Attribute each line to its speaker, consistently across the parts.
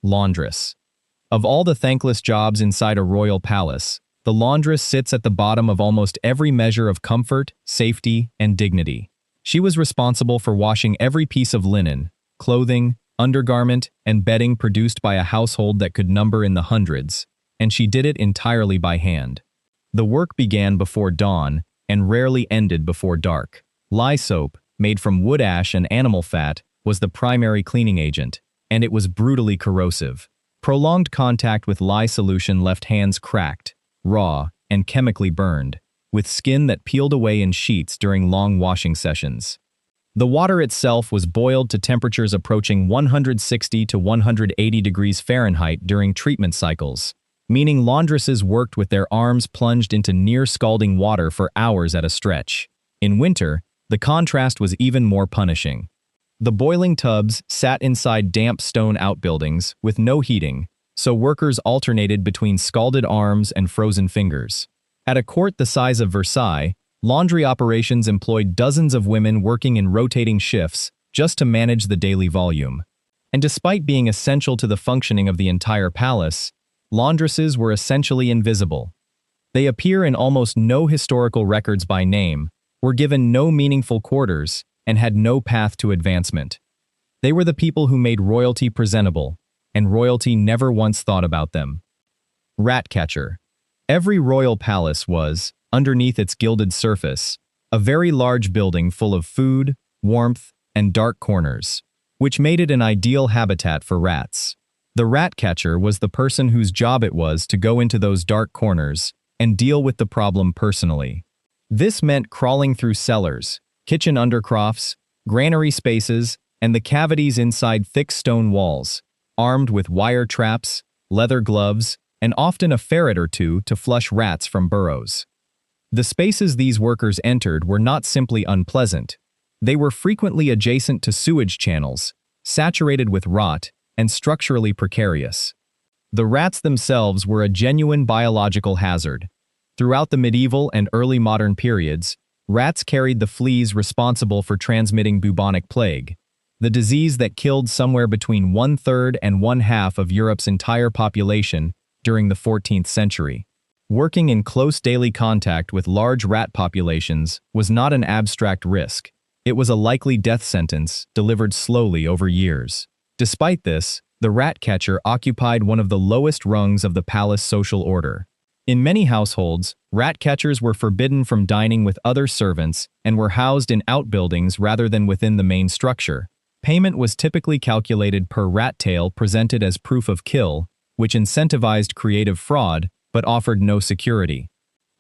Speaker 1: Laundress. Of all the thankless jobs inside a royal palace, the laundress sits at the bottom of almost every measure of comfort, safety, and dignity. She was responsible for washing every piece of linen, clothing, undergarment, and bedding produced by a household that could number in the hundreds, and she did it entirely by hand. The work began before dawn and rarely ended before dark. Lye soap, made from wood ash and animal fat, was the primary cleaning agent, and it was brutally corrosive. Prolonged contact with lye solution left hands cracked, raw, and chemically burned, with skin that peeled away in sheets during long washing sessions. The water itself was boiled to temperatures approaching 160 to 180 degrees Fahrenheit during treatment cycles, meaning laundresses worked with their arms plunged into near-scalding water for hours at a stretch. In winter, the contrast was even more punishing. The boiling tubs sat inside damp stone outbuildings with no heating, so workers alternated between scalded arms and frozen fingers. At a court the size of Versailles, laundry operations employed dozens of women working in rotating shifts just to manage the daily volume. And despite being essential to the functioning of the entire palace, laundresses were essentially invisible. They appear in almost no historical records by name, were given no meaningful quarters, and had no path to advancement. They were the people who made royalty presentable, and royalty never once thought about them. Ratcatcher. Every royal palace was, underneath its gilded surface, a very large building full of food, warmth, and dark corners, which made it an ideal habitat for rats. The ratcatcher was the person whose job it was to go into those dark corners and deal with the problem personally. This meant crawling through cellars, kitchen undercrofts, granary spaces, and the cavities inside thick stone walls, armed with wire traps, leather gloves, and often a ferret or two to flush rats from burrows. The spaces these workers entered were not simply unpleasant. They were frequently adjacent to sewage channels, saturated with rot, and structurally precarious. The rats themselves were a genuine biological hazard. Throughout the medieval and early modern periods, rats carried the fleas responsible for transmitting bubonic plague, the disease that killed somewhere between 1/3 and 1/2 of Europe's entire population during the 14th century. Working in close daily contact with large rat populations was not an abstract risk. It was a likely death sentence delivered slowly over years. Despite this, the rat catcher occupied one of the lowest rungs of the palace social order. In many households, rat catchers were forbidden from dining with other servants and were housed in outbuildings rather than within the main structure. Payment was typically calculated per rat tail presented as proof of kill, which incentivized creative fraud but offered no security.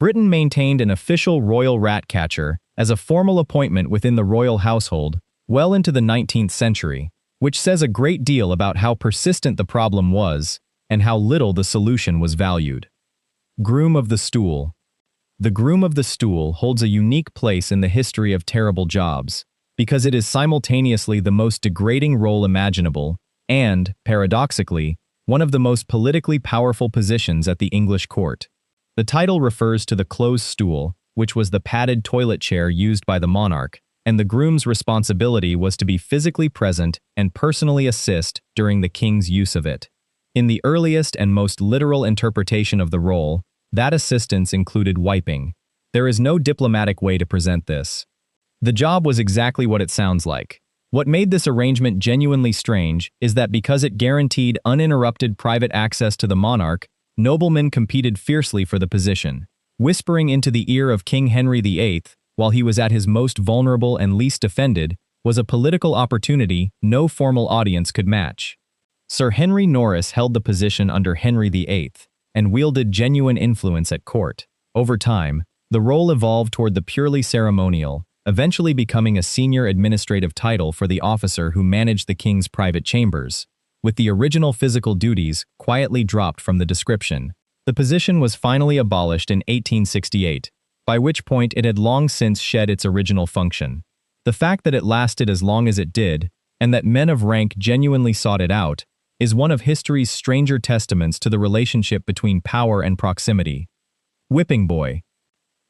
Speaker 1: Britain maintained an official royal rat catcher as a formal appointment within the royal household well into the 19th century, which says a great deal about how persistent the problem was and how little the solution was valued. Groom of the stool. The groom of the stool holds a unique place in the history of terrible jobs, because it is simultaneously the most degrading role imaginable and, paradoxically, one of the most politically powerful positions at the English court. The title refers to the close stool, which was the padded toilet chair used by the monarch, and the groom's responsibility was to be physically present and personally assist during the king's use of it. In the earliest and most literal interpretation of the role, that assistance included wiping. There is no diplomatic way to present this. The job was exactly what it sounds like. What made this arrangement genuinely strange is that because it guaranteed uninterrupted private access to the monarch, noblemen competed fiercely for the position. Whispering into the ear of King Henry VIII, while he was at his most vulnerable and least defended, was a political opportunity no formal audience could match. Sir Henry Norris held the position under Henry VIII, and wielded genuine influence at court. Over time, the role evolved toward the purely ceremonial, eventually becoming a senior administrative title for the officer who managed the king's private chambers, with the original physical duties quietly dropped from the description. The position was finally abolished in 1868, by which point it had long since shed its original function. The fact that it lasted as long as it did, and that men of rank genuinely sought it out, is one of history's stranger testaments to the relationship between power and proximity. Whipping boy.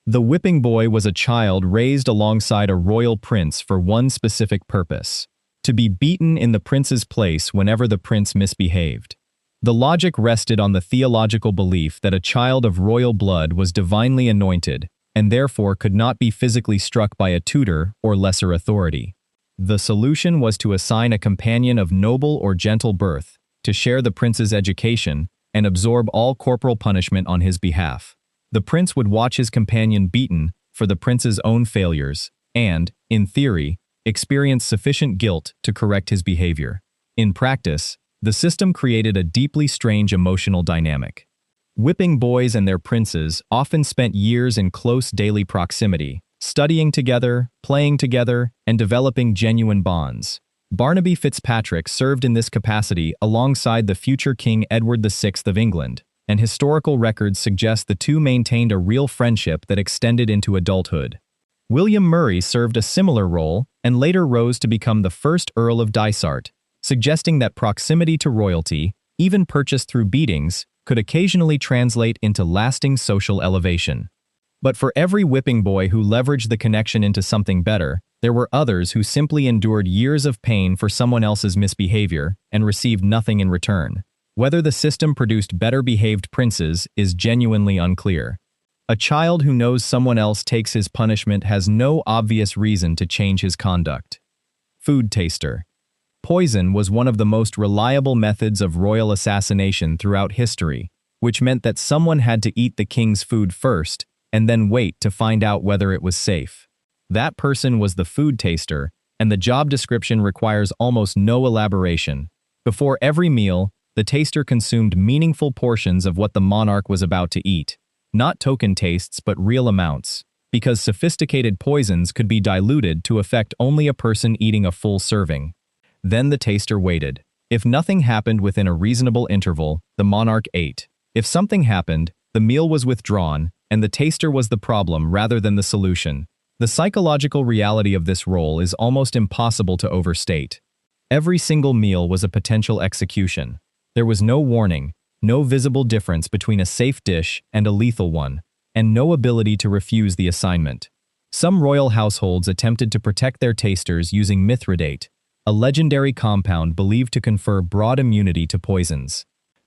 Speaker 1: The whipping boy was a child raised alongside a royal prince for one specific purpose: to be beaten in the prince's place whenever the prince misbehaved. The logic rested on the theological belief that a child of royal blood was divinely anointed, and therefore could not be physically struck by a tutor or lesser authority. The solution was to assign a companion of noble or gentle birth, to share the prince's education, and absorb all corporal punishment on his behalf. The prince would watch his companion beaten for the prince's own failures, and, in theory, experience sufficient guilt to correct his behavior. In practice, the system created a deeply strange emotional dynamic. Whipping boys and their princes often spent years in close daily proximity, studying together, playing together, and developing genuine bonds. Barnaby Fitzpatrick served in this capacity alongside the future King Edward VI of England, and historical records suggest the two maintained a real friendship that extended into adulthood. William Murray served a similar role and later rose to become the first Earl of Dysart, suggesting that proximity to royalty, even purchased through beatings, could occasionally translate into lasting social elevation. But for every whipping boy who leveraged the connection into something better, there were others who simply endured years of pain for someone else's misbehavior and received nothing in return. Whether the system produced better-behaved princes is genuinely unclear. A child who knows someone else takes his punishment has no obvious reason to change his conduct. Food taster. Poison was one of the most reliable methods of royal assassination throughout history, which meant that someone had to eat the king's food first and then wait to find out whether it was safe. That person was the food taster, and the job description requires almost no elaboration. Before every meal, the taster consumed meaningful portions of what the monarch was about to eat. Not token tastes but real amounts, because sophisticated poisons could be diluted to affect only a person eating a full serving. Then the taster waited. If nothing happened within a reasonable interval, the monarch ate. If something happened, the meal was withdrawn, and the taster was the problem rather than the solution. The psychological reality of this role is almost impossible to overstate. Every single meal was a potential execution. There was no warning, no visible difference between a safe dish and a lethal one, and no ability to refuse the assignment. Some royal households attempted to protect their tasters using mithridate, a legendary compound believed to confer broad immunity to poisons.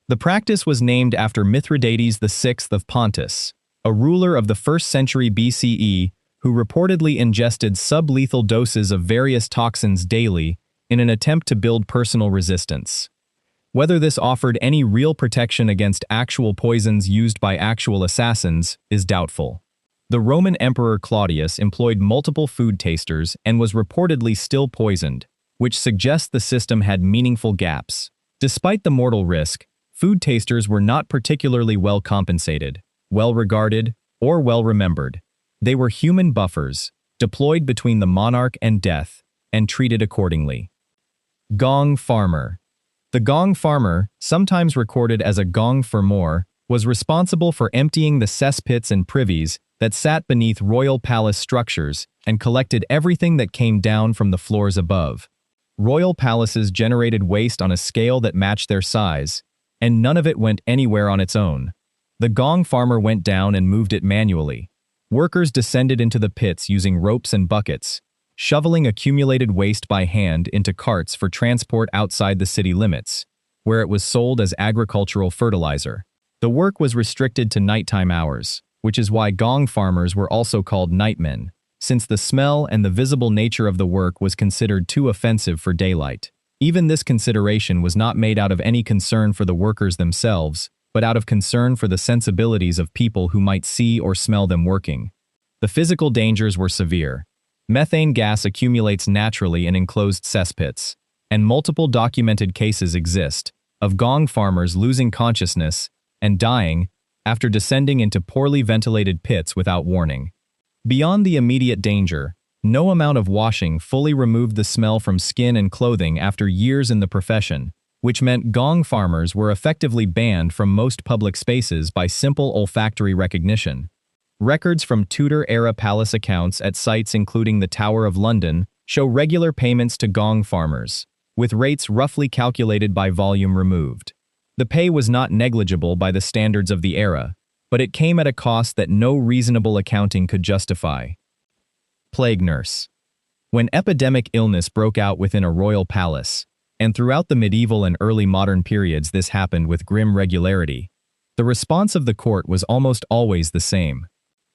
Speaker 1: The practice was named after Mithridates VI of Pontus, a ruler of the 1st century BCE who reportedly ingested sublethal doses of various toxins daily in an attempt to build personal resistance. Whether this offered any real protection against actual poisons used by actual assassins is doubtful. The Roman Emperor Claudius employed multiple food tasters and was reportedly still poisoned, which suggests the system had meaningful gaps. Despite the mortal risk, food tasters were not particularly well compensated, well regarded, or well remembered. They were human buffers, deployed between the monarch and death, and treated accordingly. Gong farmer. The gong farmer, sometimes recorded as a gong fermor, was responsible for emptying the cesspits and privies that sat beneath royal palace structures and collected everything that came down from the floors above. Royal palaces generated waste on a scale that matched their size, and none of it went anywhere on its own. The gong farmer went down and moved it manually. Workers descended into the pits using ropes and buckets, shoveling accumulated waste by hand into carts for transport outside the city limits, where it was sold as agricultural fertilizer. The work was restricted to nighttime hours, which is why gong farmers were also called nightmen, since the smell and the visible nature of the work was considered too offensive for daylight. Even this consideration was not made out of any concern for the workers themselves, but out of concern for the sensibilities of people who might see or smell them working. The physical dangers were severe. Methane gas accumulates naturally in enclosed cesspits, and multiple documented cases exist of gong farmers losing consciousness and dying after descending into poorly ventilated pits without warning. Beyond the immediate danger, no amount of washing fully removed the smell from skin and clothing after years in the profession, which meant gong farmers were effectively banned from most public spaces by simple olfactory recognition. Records from Tudor-era palace accounts at sites including the Tower of London show regular payments to gong farmers, with rates roughly calculated by volume removed. The pay was not negligible by the standards of the era, but it came at a cost that no reasonable accounting could justify. Plague nurse. When epidemic illness broke out within a royal palace, And throughout the medieval and early modern periods this happened with grim regularity. The response of the court was almost always the same.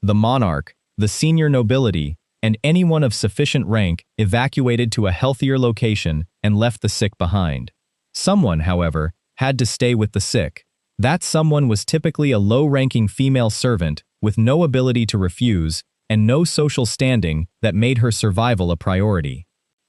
Speaker 1: The monarch, the senior nobility, and anyone of sufficient rank evacuated to a healthier location and left the sick behind. Someone, however, had to stay with the sick. That someone was typically a low-ranking female servant with no ability to refuse and no social standing that made her survival a priority.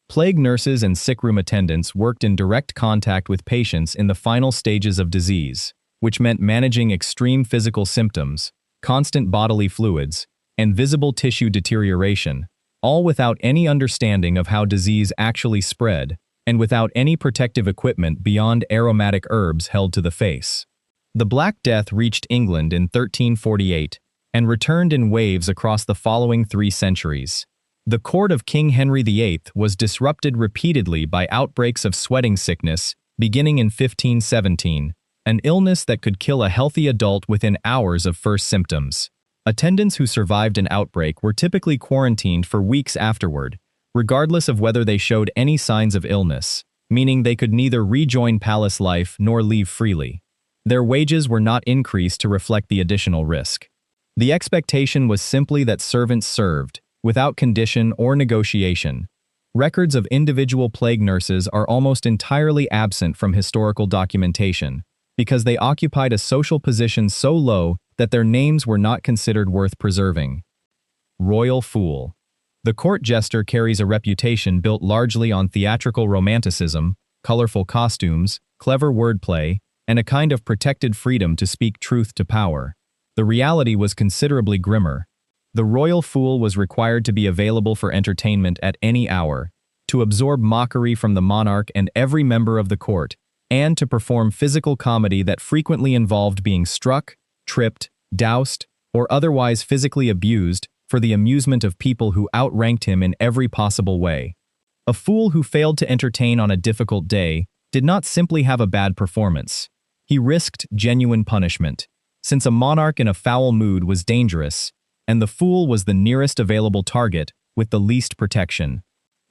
Speaker 1: Plague nurses and sickroom attendants worked in direct contact with patients in the final stages of disease, which meant managing extreme physical symptoms, constant bodily fluids, and visible tissue deterioration, all without any understanding of how disease actually spread, and without any protective equipment beyond aromatic herbs held to the face. The Black Death reached England in 1348 and returned in waves across the following 3 centuries. The court of King Henry VIII was disrupted repeatedly by outbreaks of sweating sickness, beginning in 1517, an illness that could kill a healthy adult within hours of first symptoms. Attendants who survived an outbreak were typically quarantined for weeks afterward, regardless of whether they showed any signs of illness, meaning they could neither rejoin palace life nor leave freely. Their wages were not increased to reflect the additional risk. The expectation was simply that servants served, without condition or negotiation. Records of individual plague nurses are almost entirely absent from historical documentation, because they occupied a social position so low that their names were not considered worth preserving. Royal Fool. The court jester carries a reputation built largely on theatrical romanticism, colorful costumes, clever wordplay, and a kind of protected freedom to speak truth to power. The reality was considerably grimmer. The royal fool was required to be available for entertainment at any hour, to absorb mockery from the monarch and every member of the court, and to perform physical comedy that frequently involved being struck, tripped, doused, or otherwise physically abused for the amusement of people who outranked him in every possible way. A fool who failed to entertain on a difficult day did not simply have a bad performance. He risked genuine punishment, since a monarch in a foul mood was dangerous, and the fool was the nearest available target with the least protection.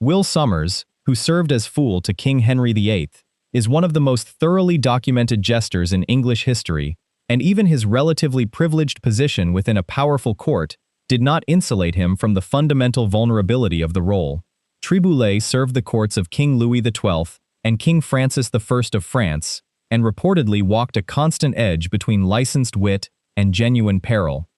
Speaker 1: Will Sommers, who served as fool to King Henry VIII, is one of the most thoroughly documented jesters in English history, and even his relatively privileged position within a powerful court did not insulate him from the fundamental vulnerability of the role. Triboulet served the courts of King Louis XII and King Francis I of France, and reportedly walked a constant edge between licensed wit and genuine peril.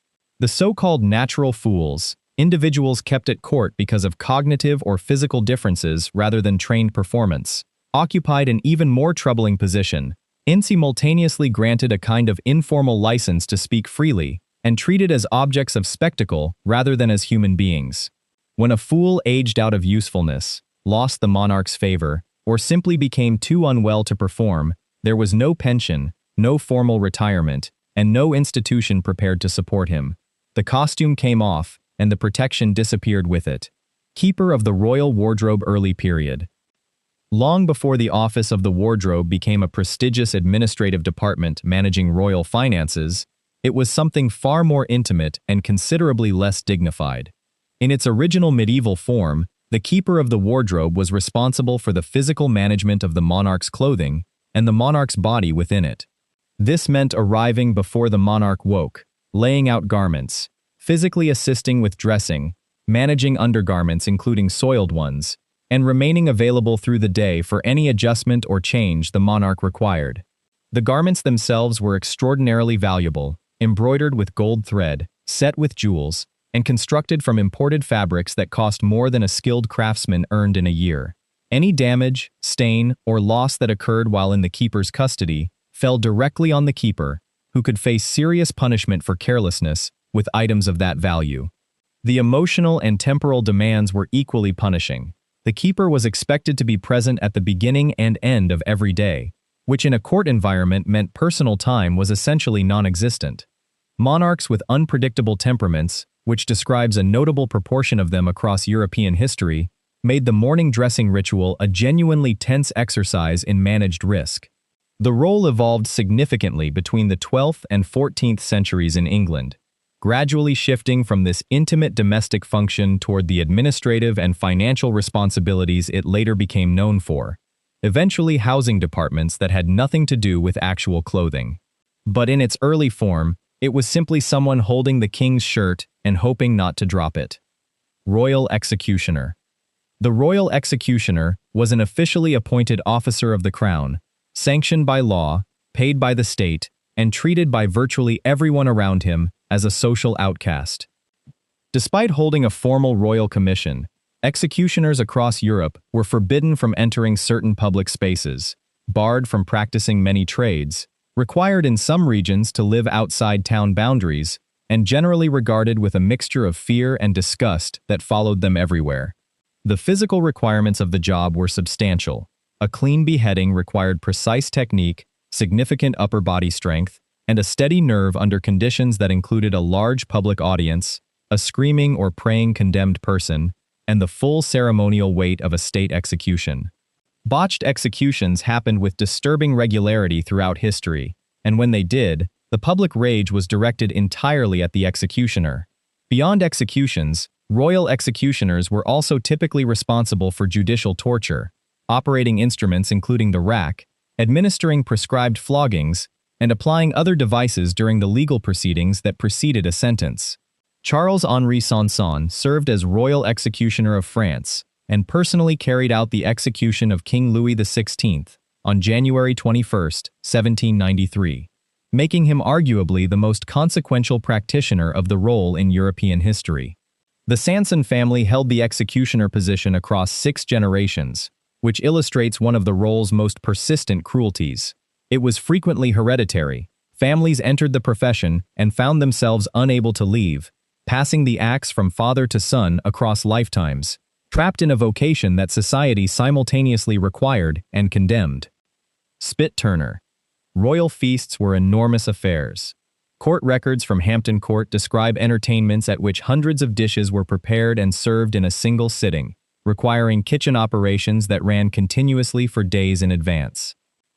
Speaker 1: The so-called natural fools, individuals kept at court because of cognitive or physical differences rather than trained performance, occupied an even more troubling position, in simultaneously granted a kind of informal license to speak freely, and treated as objects of spectacle rather than as human beings. When a fool aged out of usefulness, lost the monarch's favor, or simply became too unwell to perform, there was no pension, no formal retirement, and no institution prepared to support him. The costume came off, and the protection disappeared with it. Keeper of the Royal Wardrobe. Early period. Long before the office of the wardrobe became a prestigious administrative department managing royal finances, it was something far more intimate and considerably less dignified. In its original medieval form, the keeper of the wardrobe was responsible for the physical management of the monarch's clothing and the monarch's body within it. This meant arriving before the monarch woke, laying out garments, physically assisting with dressing, managing undergarments including soiled ones, and remaining available through the day for any adjustment or change the monarch required. The garments themselves were extraordinarily valuable, embroidered with gold thread, set with jewels, and constructed from imported fabrics that cost more than a skilled craftsman earned in a year. Any damage, stain, or loss that occurred while in the keeper's custody fell directly on the keeper, who could face serious punishment for carelessness with items of that value. The emotional and temporal demands were equally punishing. The keeper was expected to be present at the beginning and end of every day, which in a court environment meant personal time was essentially non-existent. Monarchs with unpredictable temperaments, which describes a notable proportion of them across European history, made the morning dressing ritual a genuinely tense exercise in managed risk. The role evolved significantly between the 12th and 14th centuries in England, gradually shifting from this intimate domestic function toward the administrative and financial responsibilities it later became known for. eventually housing departments that had nothing to do with actual clothing. But in its early form, it was simply someone holding the king's shirt and hoping not to drop it. Royal Executioner. The Royal Executioner was an officially appointed officer of the crown, sanctioned by law, paid by the state, and treated by virtually everyone around him as a social outcast. Despite holding a formal royal commission, executioners across Europe were forbidden from entering certain public spaces, barred from practicing many trades, required in some regions to live outside town boundaries, and generally regarded with a mixture of fear and disgust that followed them everywhere. The physical requirements of the job were substantial. A clean beheading required precise technique, significant upper body strength, and a steady nerve under conditions that included a large public audience, a screaming or praying condemned person, and the full ceremonial weight of a state execution. Botched executions happened with disturbing regularity throughout history, and when they did, the public rage was directed entirely at the executioner. Beyond executions, royal executioners were also typically responsible for judicial torture, operating instruments including the rack, administering prescribed floggings, and applying other devices during the legal proceedings that preceded a sentence. Charles-Henri Sanson served as royal executioner of France and personally carried out the execution of King Louis XVI on January 21, 1793, making him arguably the most consequential practitioner of the role in European history. The Sanson family held the executioner position across 6 generations, which illustrates one of the role's most persistent cruelties. It was frequently hereditary. Families entered the profession and found themselves unable to leave, passing the axe from father to son across lifetimes, trapped in a vocation that society simultaneously required and condemned. Spit turner. Royal feasts were enormous affairs. Court records from Hampton Court describe entertainments at which hundreds of dishes were prepared and served in a single sitting, requiring kitchen operations that ran continuously for days in advance.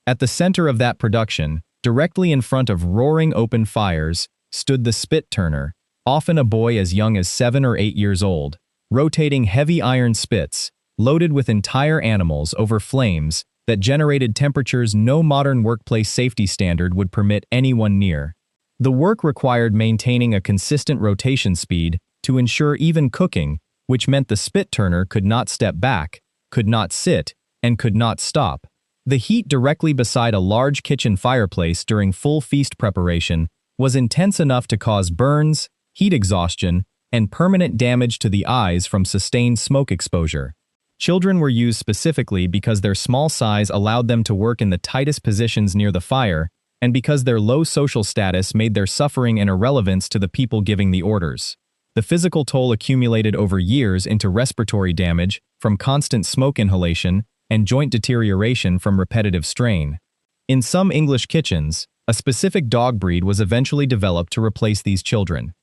Speaker 1: At the center of that production, directly in front of roaring open fires, stood the spit turner, often a boy as young as 7 or 8 years old, rotating heavy iron spits, loaded with entire animals over flames that generated temperatures no modern workplace safety standard would permit anyone near. The work required maintaining a consistent rotation speed to ensure even cooking, which meant the spit turner could not step back, could not sit, and could not stop. The heat directly beside a large kitchen fireplace during full feast preparation was intense enough to cause burns, heat exhaustion, and permanent damage to the eyes from sustained smoke exposure. Children were used specifically because their small size allowed them to work in the tightest positions near the fire, and because their low social status made their suffering an irrelevance to the people giving the orders. The physical toll accumulated over years into respiratory damage from constant smoke inhalation and joint deterioration from repetitive strain. In some English kitchens, a specific dog breed was eventually developed to replace these children.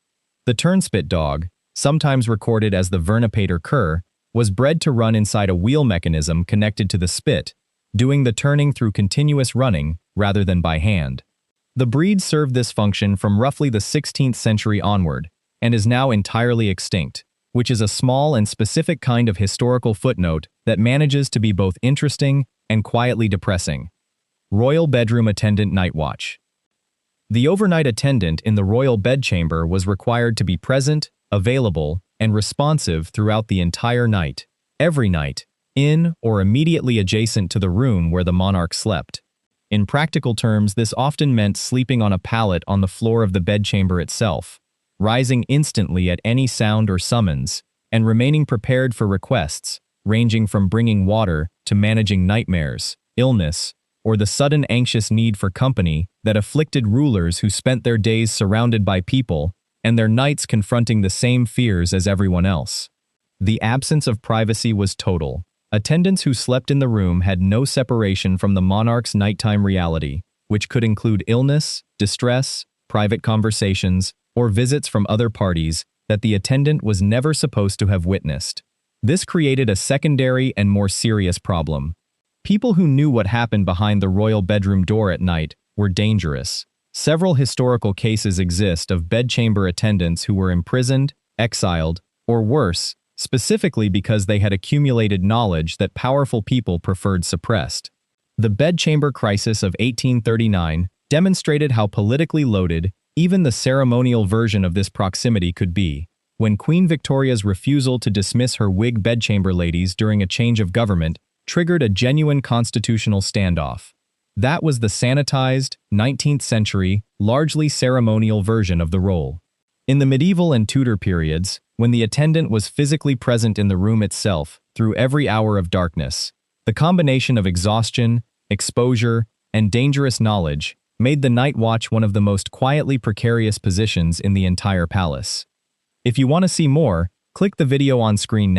Speaker 1: The turnspit dog, sometimes recorded as the Vernipater cur, was bred to run inside a wheel mechanism connected to the spit, doing the turning through continuous running rather than by hand. The breed served this function from roughly the 16th century onward, and is now entirely extinct, which is a small and specific kind of historical footnote that manages to be both interesting and quietly depressing. Royal Bedroom Attendant Night Watch. The overnight attendant in the royal bedchamber was required to be present, available, and responsive throughout the entire night, every night, in or immediately adjacent to the room where the monarch slept. In practical terms, this often meant sleeping on a pallet on the floor of the bedchamber itself, rising instantly at any sound or summons, and remaining prepared for requests, ranging from bringing water to managing nightmares, illness, or the sudden anxious need for company that afflicted rulers who spent their days surrounded by people and their nights confronting the same fears as everyone else. The absence of privacy was total. Attendants who slept in the room had no separation from the monarch's nighttime reality, which could include illness, distress, private conversations, or visits from other parties that the attendant was never supposed to have witnessed. This created a secondary and more serious problem. People who knew what happened behind the royal bedroom door at night were dangerous. Several historical cases exist of bedchamber attendants who were imprisoned, exiled, or worse, specifically because they had accumulated knowledge that powerful people preferred suppressed. The bedchamber crisis of 1839 demonstrated how politically loaded even the ceremonial version of this proximity could be, when Queen Victoria's refusal to dismiss her Whig bedchamber ladies during a change of government triggered a genuine constitutional standoff. That was the sanitized, 19th century, largely ceremonial version of the role. In the medieval and Tudor periods, when the attendant was physically present in the room itself through every hour of darkness, the combination of exhaustion, exposure, and dangerous knowledge made the night watch one of the most quietly precarious positions in the entire palace. If you want to see more, click the video on screen now.